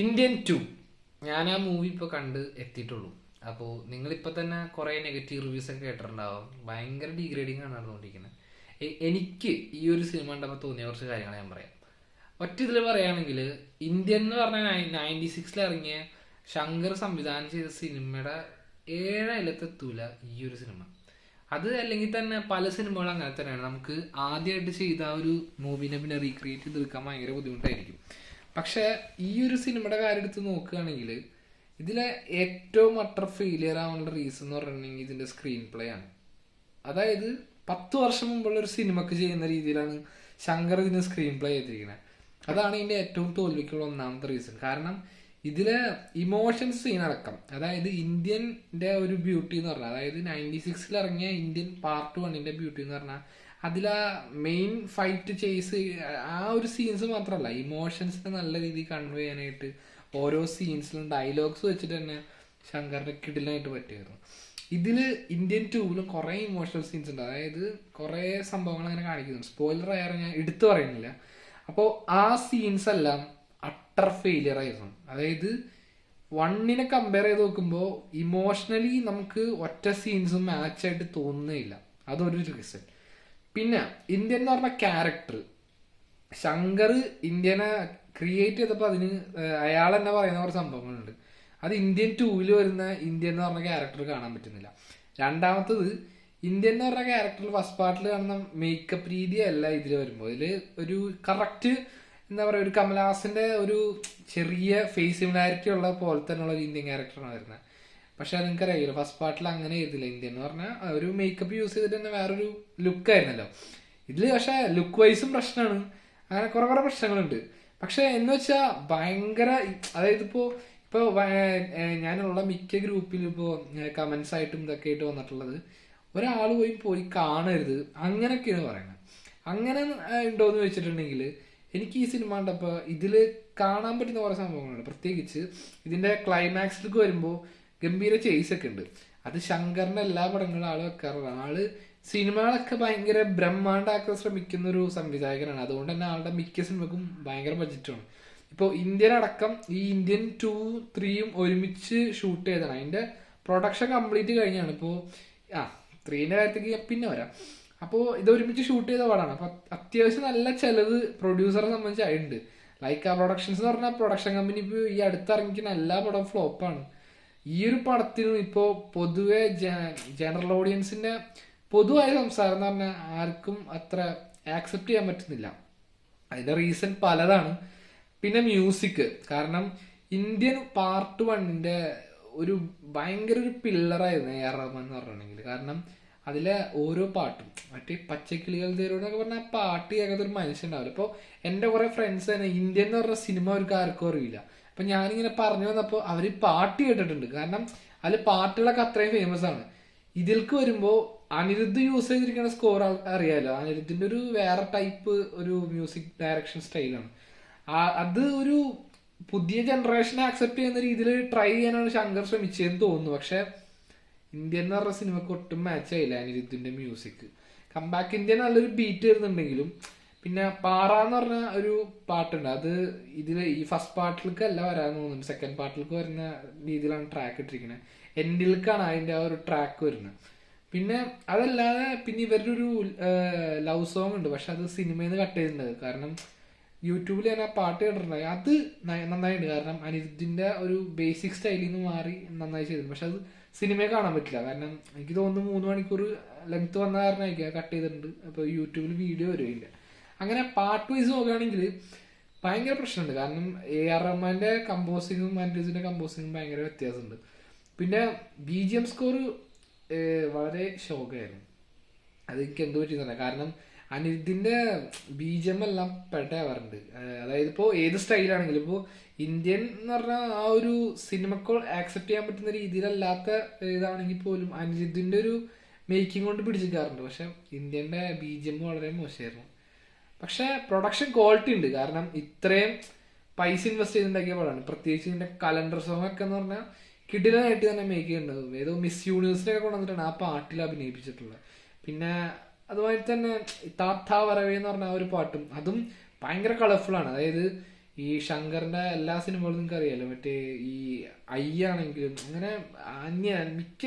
Indian 2 ഞാൻ ആ movie ഇപ്പോൾ കണ്ട് എത്തിയിട്ടുള്ളൂ. അപ്പോൾ നിങ്ങളിപ്പോൾ തന്നെ കുറേ നെഗറ്റീവ് റിവ്യൂസ് ഒക്കെ കേട്ടിട്ടുണ്ടാവും. ഭയങ്കര ഡീഗ്രേഡിങ് ആണ് നടന്നുകൊണ്ടിരിക്കുന്നത്. എനിക്ക് ഈ ഒരു സിനിമ കണ്ടപ്പോൾ തോന്നിയ കുറച്ച് കാര്യങ്ങൾ ഞാൻ പറയാം. ഒറ്റ ഇതിൽ പറയുകയാണെങ്കിൽ, ഇന്ത്യൻ എന്ന് പറഞ്ഞാൽ 96 ഇറങ്ങിയ ശങ്കർ സംവിധാനം ചെയ്ത സിനിമയുടെ ഏഴയിലത്തെത്തൂല ഈ ഒരു സിനിമ. അത് അല്ലെങ്കിൽ തന്നെ പല സിനിമകളും അങ്ങനെ തന്നെയാണ്. നമുക്ക് ആദ്യമായിട്ട് ചെയ്ത ആ ഒരു മൂവിനെ പിന്നെ റീക്രിയേറ്റ് ചെയ്തെടുക്കാൻ ഭയങ്കര ബുദ്ധിമുട്ടായിരിക്കും. പക്ഷെ ഈ ഒരു സിനിമയുടെ കാര്യം എടുത്ത് നോക്കുകയാണെങ്കിൽ, ഇതിലെ ഏറ്റവും അട്ടർ ഫെയിലിയർ ആവാനുള്ള റീസൺ എന്ന് പറഞ്ഞിട്ടുണ്ടെങ്കിൽ ഇതിന്റെ സ്ക്രീൻ പ്ലേ ആണ്. അതായത് 10 വർഷം മുമ്പുള്ള ഒരു സിനിമക്ക് ചെയ്യുന്ന രീതിയിലാണ് ശങ്കർ ഇതിന് സ്ക്രീൻ പ്ലേ ചെയ്തിരിക്കുന്നത്. അതാണ് ഇതിന്റെ ഏറ്റവും തോൽവിക്കുള്ള ഒന്നാമത്തെ റീസൺ. കാരണം ഇതിലെ ഇമോഷൻസ് സീനടക്കം, അതായത് ഇന്ത്യൻ്റെ ഒരു ബ്യൂട്ടി എന്ന് പറഞ്ഞാൽ, അതായത് 96 ഇറങ്ങിയ ഇന്ത്യൻ പാർട്ട് 1 ബ്യൂട്ടി എന്ന് പറഞ്ഞാൽ, അതിലാ മെയിൻ ഫൈറ്റ് ചേസ് ആ ഒരു സീൻസ് മാത്രമല്ല, ഇമോഷൻസിനെ നല്ല രീതിയിൽ കൺവേ ചെയ്യാനായിട്ട് ഓരോ സീൻസിലും ഡയലോഗ്സ് വെച്ചിട്ട് തന്നെ ശങ്കറിന്റെ കിടിലായിട്ട് പറ്റിയായിരുന്നു. ഇതില് ഇന്ത്യൻ 2 കുറെ ഇമോഷണൽ സീൻസ് ഉണ്ട്. അതായത് കുറെ സംഭവങ്ങൾ അങ്ങനെ കാണിക്കുന്നുണ്ട്. സ്പോയിലർ ആയാലും ഞാൻ എടുത്തു പറയുന്നില്ല. അപ്പോൾ ആ സീൻസ് എല്ലാം അട്ടർ ഫെയിലിയർ ആയിരുന്നു. അതായത് 1 കമ്പയർ ചെയ്ത് നോക്കുമ്പോൾ ഇമോഷണലി നമുക്ക് ഒറ്റ സീൻസും മാച്ചായിട്ട് തോന്നുന്നില്ല. അതൊരു റീസൺ. പിന്നെ ഇന്ത്യൻ എന്ന് പറഞ്ഞ ക്യാരക്ടർ, ശങ്കർ ഇന്ത്യനെ ക്രിയേറ്റ് ചെയ്തപ്പോൾ അതിന് അയാൾ തന്നെ പറയുന്ന കുറച്ച് സംഭവങ്ങളുണ്ട്. അത് ഇന്ത്യൻ 2 വരുന്ന ഇന്ത്യൻ എന്ന് പറഞ്ഞ ക്യാരക്ടർ കാണാൻ പറ്റുന്നില്ല. രണ്ടാമത്തത്, ഇന്ത്യൻ എന്ന് പറഞ്ഞ ക്യാരക്ടർ ഫസ്റ്റ് പാർട്ടിൽ കാണുന്ന മേക്കപ്പ് രീതിയല്ല ഇതിൽ വരുമ്പോൾ. ഇതിൽ ഒരു കറക്റ്റ് എന്താ പറയുക, ഒരു കമലഹാസന്റെ ഒരു ചെറിയ ഫേസ് സിമിലാരിറ്റി ഉള്ള പോലെ തന്നെയുള്ള ഒരു ഇന്ത്യൻ ക്യാരക്ടറാണ് വരുന്നത്. പക്ഷെ നിങ്ങൾക്കറിയില്ല, ഫസ്റ്റ് പാർട്ടിൽ അങ്ങനെ ചെയ്തില്ല. ഇന്ത്യൻ എന്ന് പറഞ്ഞാൽ ഒരു മേക്കപ്പ് യൂസ് ചെയ്തിട്ട് തന്നെ വേറൊരു ലുക്ക് ആയിരുന്നല്ലോ. ഇതിൽ പക്ഷെ ലുക്ക് വൈസും പ്രശ്നമാണ്. അങ്ങനെ കുറെ പ്രശ്നങ്ങളുണ്ട്. പക്ഷെ എന്ന് വെച്ചാൽ ഭയങ്കര, അതായത് ഇപ്പോ ഞാനുള്ള മിക്ക ഗ്രൂപ്പിലും ഇപ്പോൾ കമന്റ്സ് ആയിട്ടും ഇതൊക്കെ ആയിട്ട് വന്നിട്ടുള്ളത്, ഒരാൾ പോയി കാണരുത് അങ്ങനെയൊക്കെയാണ് പറയുന്നത്. അങ്ങനെ ഉണ്ടോയെന്ന് വെച്ചിട്ടുണ്ടെങ്കിൽ, എനിക്ക് ഈ സിനിമ കണ്ടപ്പോൾ ഇതിൽ കാണാൻ പറ്റുന്ന കുറേ സംഭവങ്ങളുണ്ട്. പ്രത്യേകിച്ച് ഇതിന്റെ ക്ലൈമാക്സിലേക്ക് വരുമ്പോൾ ഗംഭീര ചേസ് ഒക്കെ ഉണ്ട്. അത് ശങ്കറിന്റെ എല്ലാ പടങ്ങളും ആള് വെക്കാറുള്ള ആള് സിനിമകളൊക്കെ ഭയങ്കര ബ്രഹ്മാണ്ടാക്കാൻ ശ്രമിക്കുന്ന ഒരു സംവിധായകനാണ്. അതുകൊണ്ട് തന്നെ ആളുടെ മിക്ക സിനിമക്കും ഭയങ്കര ബഡ്ജറ്റാണ്. ഇപ്പോൾ ഇന്ത്യൻ അടക്കം ഈ ഇന്ത്യൻ 2, 3 ഒരുമിച്ച് ഷൂട്ട് ചെയ്തതാണ്. അതിന്റെ പ്രൊഡക്ഷൻ കംപ്ലീറ്റ് കഴിഞ്ഞാണ്. ഇപ്പോൾ 3ന്റെ കാര്യത്തേക്ക് പിന്നെ വരാം. അപ്പോൾ ഇത് ഒരുമിച്ച് ഷൂട്ട് ചെയ്ത പടമാണ്. അപ്പൊ അത്യാവശ്യം നല്ല ചെലവ് പ്രൊഡ്യൂസറെ സംബന്ധിച്ച് ആയിട്ടുണ്ട്. ലൈക്ക പ്രൊഡക്ഷൻസ് എന്ന് പറഞ്ഞാൽ പ്രൊഡക്ഷൻ കമ്പനി ഇപ്പോൾ ഈ അടുത്തിറങ്ങിക്കുന്ന എല്ലാ പടവും ഫ്ലോപ്പാണ്. ഈ ഒരു പടത്തിനും ഇപ്പോൾ പൊതുവെ ജനറൽ ഓഡിയൻസിന്റെ പൊതുവായ സംസാരം എന്ന് പറഞ്ഞാൽ ആർക്കും അത്ര ആക്സെപ്റ്റ് ചെയ്യാൻ പറ്റുന്നില്ല. അതിന്റെ റീസൺ പലതാണ്. പിന്നെ മ്യൂസിക്, കാരണം ഇന്ത്യൻ പാർട്ട് 1 ഒരു ഭയങ്കര ഒരു പില്ലറായിരുന്നു AR റഹ്മാൻ എന്ന് പറഞ്ഞിട്ടുണ്ടെങ്കിൽ. കാരണം അതിലെ ഓരോ പാട്ടും, മറ്റേ പച്ചക്കിളികൾ തേരോടൊക്കെ പറഞ്ഞാൽ ആ പാട്ട് കേൾക്കാത്ത ഒരു മനുഷ്യൻ ഉണ്ടാവില്ല. ഇപ്പോൾ എൻ്റെ കുറെ ഫ്രണ്ട്സ് തന്നെ ഇന്ത്യൻ എന്ന് പറഞ്ഞ സിനിമ അവർക്ക് ആർക്കും അറിയില്ല. അപ്പൊ ഞാനിങ്ങനെ പറഞ്ഞു വന്നപ്പോൾ അവര് പാട്ട് കേട്ടിട്ടുണ്ട്. കാരണം അതിൽ പാട്ടുകളൊക്കെ അത്രയും ഫേമസ് ആണ്. ഇതിൽക്ക് വരുമ്പോ അനിരുദ്ധ് യൂസ് ചെയ്തിരിക്കുന്ന സ്കോർ അറിയാലോ. അനിരുദ്ധിന്റെ ഒരു വേറെ ടൈപ്പ് ഒരു മ്യൂസിക് ഡയറക്ഷൻ സ്റ്റൈലാണ്. അത് ഒരു പുതിയ ജനറേഷനെ ആക്സെപ്റ്റ് ചെയ്യുന്ന രീതിയിൽ ട്രൈ ചെയ്യാനാണ് ശങ്കർ ശ്രമിച്ചതെന്ന് തോന്നുന്നു. പക്ഷെ ഇന്ത്യൻ എന്ന് പറഞ്ഞ സിനിമക്ക് ഒട്ടും മാച്ച് ആയില്ല അനിരുദ്ധിന്റെ മ്യൂസിക്. കംബാക്ക് ഇന്ത്യ നല്ലൊരു ബീറ്റ് വരുന്നുണ്ടെങ്കിലും, പിന്നെ പാറ എന്ന് പറഞ്ഞ ഒരു പാട്ടുണ്ട്. അത് ഇതിൽ ഈ ഫസ്റ്റ് പാർട്ടിലേക്ക് അല്ല വരാൻ തോന്നുന്നുണ്ട്, സെക്കൻഡ് പാർട്ടിലേക്ക് വരുന്ന രീതിയിലാണ് ട്രാക്ക് ഇട്ടിരിക്കുന്നത്. എൻഡിലേക്കാണ് അതിന്റെ ആ ഒരു ട്രാക്ക് വരുന്നത്. പിന്നെ അതല്ലാതെ പിന്നെ ഇവരുടെ ഒരു ലവ് സോങ് ഉണ്ട്. പക്ഷെ അത് സിനിമയിൽ നിന്ന് കട്ട് ചെയ്തിട്ടുണ്ട്. കാരണം യൂട്യൂബിൽ ഞാൻ ആ പാട്ട് കേട്ടിട്ടുണ്ടായി. അത് നന്നായിട്ടുണ്ട്. കാരണം അനിരുദ്ധിന്റെ ഒരു ബേസിക് സ്റ്റൈലിൽ നിന്ന് മാറി നന്നായി ചെയ്തിട്ടുണ്ട്. പക്ഷെ അത് സിനിമയെ കാണാൻ പറ്റില്ല. കാരണം എനിക്ക് തോന്നുന്നു 3 മണിക്കൂർ ലെങ്ത് വന്ന കാരണമായിരിക്കും കട്ട് ചെയ്തിട്ടുണ്ട്. അപ്പൊ യൂട്യൂബിൽ വീഡിയോ വരുമില്ല. അങ്ങനെ പാർട്ട് വൈസ് നോക്കുകയാണെങ്കിൽ ഭയങ്കര പ്രശ്നമുണ്ട്. കാരണം AR റഹ്മാന്റെ കമ്പോസിങ്ങും അനിരുദ്ധിന്റെ കമ്പോസിങ്ങും ഭയങ്കര വ്യത്യാസമുണ്ട്. പിന്നെ BGM സ്കോർ വളരെ ശോകമായിരുന്നു. അത് എനിക്ക് എന്ത് പറ്റിയെന്നല്ല. കാരണം അനിരുദ്ധിന്റെ BGM എല്ലാം പെട്ടാവാറുണ്ട്. അതായത് ഇപ്പോൾ ഏത് സ്റ്റൈലാണെങ്കിലും, ഇപ്പോൾ ഇന്ത്യൻ എന്ന് പറഞ്ഞാൽ ആ ഒരു സിനിമക്കോൾ ആക്സെപ്റ്റ് ചെയ്യാൻ പറ്റുന്ന രീതിയിലല്ലാത്ത ഇതാണെങ്കിൽ പോലും അനിരുദ്ധിന്റെ ഒരു മേക്കിംഗ് കൊണ്ട് പിടിച്ചിരിക്കാറുണ്ട്. പക്ഷെ ഇന്ത്യന്റെ BGM വളരെ മോശമായിരുന്നു. പക്ഷെ പ്രൊഡക്ഷൻ ക്വാളിറ്റി ഉണ്ട്. കാരണം ഇത്രയും പൈസ ഇൻവെസ്റ്റ് ചെയ്തുണ്ടാക്കിയ പടമാണ്. പ്രത്യേകിച്ച് ഇതിന്റെ കലണ്ടർ സോങ് ഒക്കെ എന്ന് പറഞ്ഞാൽ കിടിലനായിട്ട് തന്നെ മേക്ക് ചെയ്യുന്നത്. ഏതോ മിസ് യൂണിവേഴ്സിനൊക്കെ കൊണ്ടുവന്നിട്ടാണ് ആ പാട്ടിൽ അഭിനയിപ്പിച്ചിട്ടുള്ളത്. പിന്നെ അതുപോലെ തന്നെ താത്ത വരവേ എന്ന് പറഞ്ഞ ആ ഒരു പാട്ടും അതും ഭയങ്കര കളർഫുൾ ആണ്. അതായത് ഈ ശങ്കറിന്റെ എല്ലാ സിനിമകളും നിങ്ങൾക്ക് അറിയാലോ, മറ്റേ ഈ ആണെങ്കിലും അങ്ങനെ മിക്ക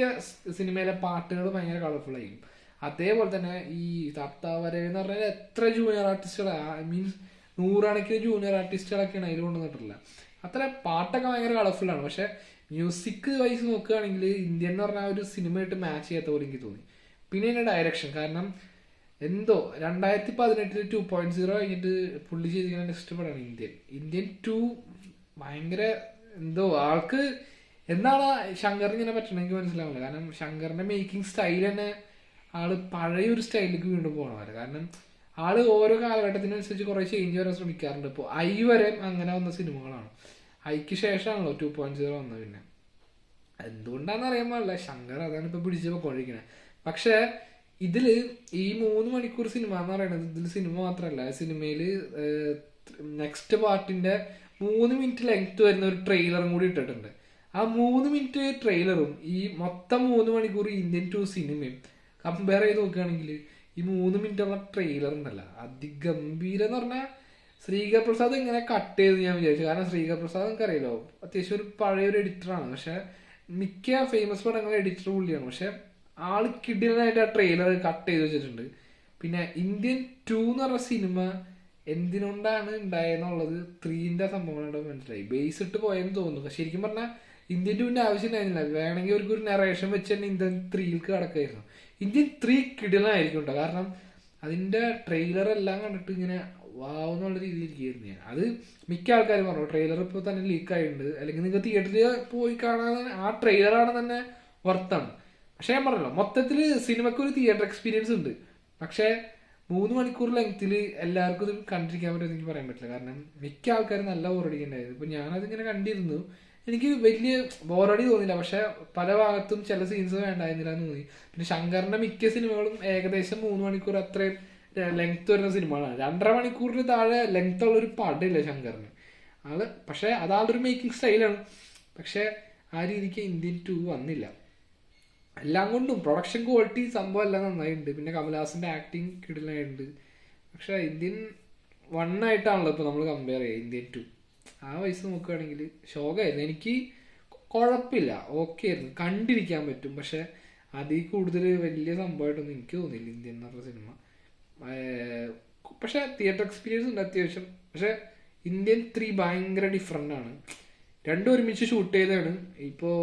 സിനിമയിലെ പാട്ടുകൾ ഭയങ്കര കളർഫുൾ ആയിരിക്കും. അതേപോലെ തന്നെ ഈ തപ്താവരെ എന്ന് പറഞ്ഞാൽ എത്ര ജൂനിയർ ആർട്ടിസ്റ്റുകളാണ്, മീൻസ് നൂറുകണക്കിന് ജൂനിയർ ആർട്ടിസ്റ്റുകളൊക്കെയാണ് അതിൽ കൊണ്ടുവന്നിട്ടില്ല. അത്ര പാട്ടൊക്കെ ഭയങ്കര കളർഫുൾ ആണ്. പക്ഷെ മ്യൂസിക് വൈസ് നോക്കുകയാണെങ്കിൽ ഇന്ത്യൻ എന്ന് പറഞ്ഞാൽ ഒരു സിനിമയായിട്ട് മാച്ച് ചെയ്യാത്ത പോലെ എനിക്ക് തോന്നി. പിന്നെ ഇതിന്റെ ഡയറക്ഷൻ, കാരണം എന്തോ 2018 2.0 കഴിഞ്ഞിട്ട് പുള്ളി ചെയ്തിരിക്കുന്ന നെക്സ്റ്റ് പടമാണ് ഇന്ത്യൻ 2. ഭയങ്കര എന്തോ ആൾക്ക് എന്താണ് ശങ്കറിന് ഇങ്ങനെ പറ്റണം എനിക്ക് മനസ്സിലാവില്ല. കാരണം ശങ്കറിന്റെ മേക്കിംഗ് സ്റ്റൈൽ തന്നെ ആള് പഴയ ഒരു സ്റ്റൈലിലേക്ക് വീണ്ടും പോകണമല്ലോ. കാരണം ആള് ഓരോ കാലഘട്ടത്തിനനുസരിച്ച് കുറെ ചേഞ്ച് വരാൻ ശ്രമിക്കാറുണ്ട്. ഇപ്പോൾ വരെ അങ്ങനെ വന്ന സിനിമകളാണ്. ഐക്ക് ശേഷമാണല്ലോ 2.0 വന്നത്. പിന്നെ എന്തുകൊണ്ടാന്ന് അറിയാൻ പാടില്ല, ശങ്കർ അതാണ് ഇപ്പൊ പിടിച്ച് പോയിക്കൊണ്ടിരിക്കുന്നത്. പക്ഷെ ഇതില് ഈ 3 മണിക്കൂർ സിനിമ എന്ന് പറയുന്നത് ഇതിൽ സിനിമ മാത്രമല്ല, സിനിമയില് നെക്സ്റ്റ് പാർട്ടിന്റെ 3 മിനിറ്റ് ലെങ്ത് വരുന്ന ഒരു ട്രെയിലറും കൂടി ഇട്ടിട്ടുണ്ട്. ആ 3 മിനിറ്റ് ട്രെയിലറും ഈ മൊത്തം 3 മണിക്കൂർ ഇന്ത്യൻ 2 സിനിമയും കമ്പയർ ചെയ്ത് നോക്കുകയാണെങ്കിൽ ഈ 3 മിനിറ്റുള്ള ട്രെയിലർ ഉണ്ടല്ല, അതിഗംഭീരം എന്ന് പറഞ്ഞാൽ ശ്രീകർ പ്രസാദ് ഇങ്ങനെ കട്ട് ചെയ്ത് ഞാൻ വിചാരിച്ചു. കാരണം ശ്രീകർ പ്രസാദ് നമുക്ക് അറിയാലോ, അത്യാവശ്യം ഒരു പഴയൊരു എഡിറ്ററാണ്. പക്ഷെ മിക്ക ഫേമസ് പടങ്ങളുടെ എഡിറ്റർ പുള്ളിയാണ്. പക്ഷെ ആള് കിടിലനായിട്ട് ആ ട്രെയിലർ കട്ട് ചെയ്ത് വെച്ചിട്ടുണ്ട്. പിന്നെ ഇന്ത്യൻ 2 എന്ന് പറഞ്ഞ സിനിമ എന്തിനൊണ്ടാണ് ഉണ്ടായെന്നുള്ളത് 3ന്റെ സംഭവങ്ങളോട് മനസ്സിലായി. ബേസ് ഇട്ട് പോയെന്ന് തോന്നുന്നു. ശരിക്കും പറഞ്ഞാൽ ഇന്ത്യൻ 2ന്റെ ആവശ്യം ഉണ്ടായിരുന്നില്ല. വേണമെങ്കിൽ അവർക്ക് ഒരു നറേഷൻ വെച്ച് തന്നെ ഇന്ത്യൻ 3ക്ക് കടക്കായിരുന്നു. ഇന്ത്യൻ 3 കിടിലനായിരിക്കും കേട്ടോ. കാരണം അതിന്റെ ട്രെയിലർ എല്ലാം കണ്ടിട്ട് ഇങ്ങനെ വാവുന്നുള്ള രീതിയിൽ ഇരിക്കുകയായിരുന്നു ഞാൻ. അത് മിക്ക ആൾക്കാരും പറഞ്ഞു ട്രെയിലർ ഇപ്പോൾ തന്നെ ലീക്ക് ആയിട്ടുണ്ട്, അല്ലെങ്കിൽ നിങ്ങൾക്ക് തിയേറ്ററിൽ പോയി കാണാൻ ആ ട്രെയിലറാണ് തന്നെ വർത്താണ്. പക്ഷെ ഞാൻ പറഞ്ഞല്ലോ, മൊത്തത്തിൽ സിനിമയ്ക്ക് ഒരു തിയേറ്റർ എക്സ്പീരിയൻസ് ഉണ്ട്. പക്ഷെ 3 മണിക്കൂർ ലെങ്ത്തിൽ എല്ലാവർക്കും ഇത് കണ്ടിരിക്കാൻ പറ്റുമെന്ന് എനിക്ക് പറയാൻ പറ്റില്ല. കാരണം മിക്ക ആൾക്കാരും നല്ല ബോറടിക്കുന്നുണ്ടായിരുന്നു. ഇപ്പൊ ഞാനതിങ്ങനെ കണ്ടിരുന്നു, എനിക്ക് വലിയ ബോറടി തോന്നില്ല. പക്ഷെ പല ഭാഗത്തും ചില സീൻസ് വേണ്ടായിരുന്നില്ല എന്ന് തോന്നി. പിന്നെ ശങ്കറിന്റെ മിക്ക സിനിമകളും ഏകദേശം 3 മണിക്കൂർ അത്രയും ലെങ്ത് വരുന്ന സിനിമകളാണ്. 2.5 മണിക്കൂറിന് താഴെ ലെങ്ത് ഉള്ള ഒരു പടമില്ല ശങ്കറിന്. പക്ഷെ അതാളൊരു മേക്കിംഗ് സ്റ്റൈലാണ്. പക്ഷെ ആ രീതിക്ക് ഇന്ത്യൻ 2 വന്നില്ല. എല്ലാം കൊണ്ടും പ്രൊഡക്ഷൻ ക്വാളിറ്റി സംഭവം എല്ലാം നന്നായിട്ടുണ്ട്. പിന്നെ കമൽഹാസന്റെ ആക്ടിങ് കിടിലായിട്ടുണ്ട്. പക്ഷെ ഇന്ത്യൻ 1 ആയിട്ടാണല്ലോ ഇപ്പൊ നമ്മൾ കമ്പയർ ചെയ്യുക ഇന്ത്യൻ 2. ആ വയസ്സ് നോക്കുകയാണെങ്കിൽ ശോകമായിരുന്നു. എനിക്ക് കുഴപ്പമില്ല, ഓക്കെ ആയിരുന്നു, കണ്ടിരിക്കാൻ പറ്റും. പക്ഷെ അതിൽ കൂടുതൽ വലിയ സംഭവമായിട്ടൊന്നും എനിക്ക് തോന്നിയില്ല ഇന്ത്യൻ എന്ന് പറഞ്ഞ സിനിമ. പക്ഷെ തിയേറ്റർ എക്സ്പീരിയൻസ് ഉണ്ട് അത്യാവശ്യം. പക്ഷെ ഇന്ത്യൻ 3 ഭയങ്കര ഡിഫറെന്റ് ആണ്. രണ്ടും ഒരുമിച്ച് ഷൂട്ട് ചെയ്തതാണ്. ഇപ്പോൾ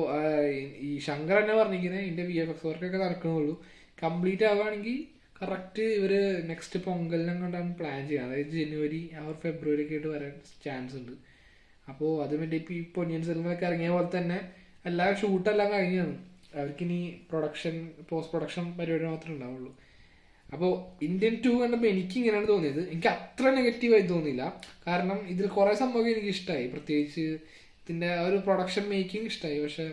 ഈ ശങ്കർ തന്നെ പറഞ്ഞിരിക്കുന്നത് ഇതിന്റെ VFX വർക്കൊക്കെ നടക്കണുള്ളൂ. കംപ്ലീറ്റ് ആവുകയാണെങ്കിൽ കറക്റ്റ് ഇവര് നെക്സ്റ്റ് പൊങ്കലിനും കണ്ടാണ് പ്ലാൻ ചെയ്യുക. അതായത് ജനുവരി ഫെബ്രുവരി ഒക്കെ ആയിട്ട് വരാൻ ചാൻസ് ഉണ്ട്. അപ്പോൾ അത് വേണ്ടി ഇപ്പോൾ ഈ പൊന്നിയൻ സെൽവനൊക്കെ ഇറങ്ങിയ പോലെ തന്നെ എല്ലാ ഷൂട്ടെല്ലാം കഴിഞ്ഞാണ്. അവർക്കിനി പോസ്റ്റ് പ്രൊഡക്ഷൻ പരിപാടി മാത്രമേ ഉണ്ടാവുള്ളൂ. അപ്പോൾ ഇന്ത്യൻ 2 കണ്ടപ്പോൾ എനിക്ക് ഇങ്ങനെയാണ് തോന്നിയത്. എനിക്ക് അത്ര നെഗറ്റീവായി തോന്നിയില്ല. കാരണം ഇതിൽ കുറേ സംഭവം എനിക്ക് ഇഷ്ടമായി. പ്രത്യേകിച്ച് ഇതിൻ്റെ ഒരു പ്രൊഡക്ഷൻ മേക്കിംഗ് ഇഷ്ടമായി. പക്ഷെ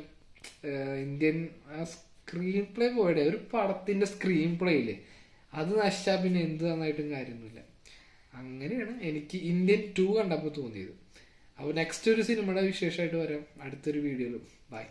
ഇന്ത്യൻ സ്ക്രീൻ പ്ലേ പോയുടെ ഒരു പടത്തിൻ്റെ സ്ക്രീൻ പ്ലേയില്ലേ, അത് നശിച്ചാൽ പിന്നെ എന്ത് നന്നായിട്ടും കാര്യമൊന്നുമില്ല. അങ്ങനെയാണ് എനിക്ക് ഇന്ത്യൻ 2 കണ്ടപ്പോൾ തോന്നിയത്. അപ്പോൾ നെക്സ്റ്റ് ഒരു സിനിമയുടെ വിശേഷമായിട്ട് വരാം അടുത്തൊരു വീഡിയോയിലും. ബൈ.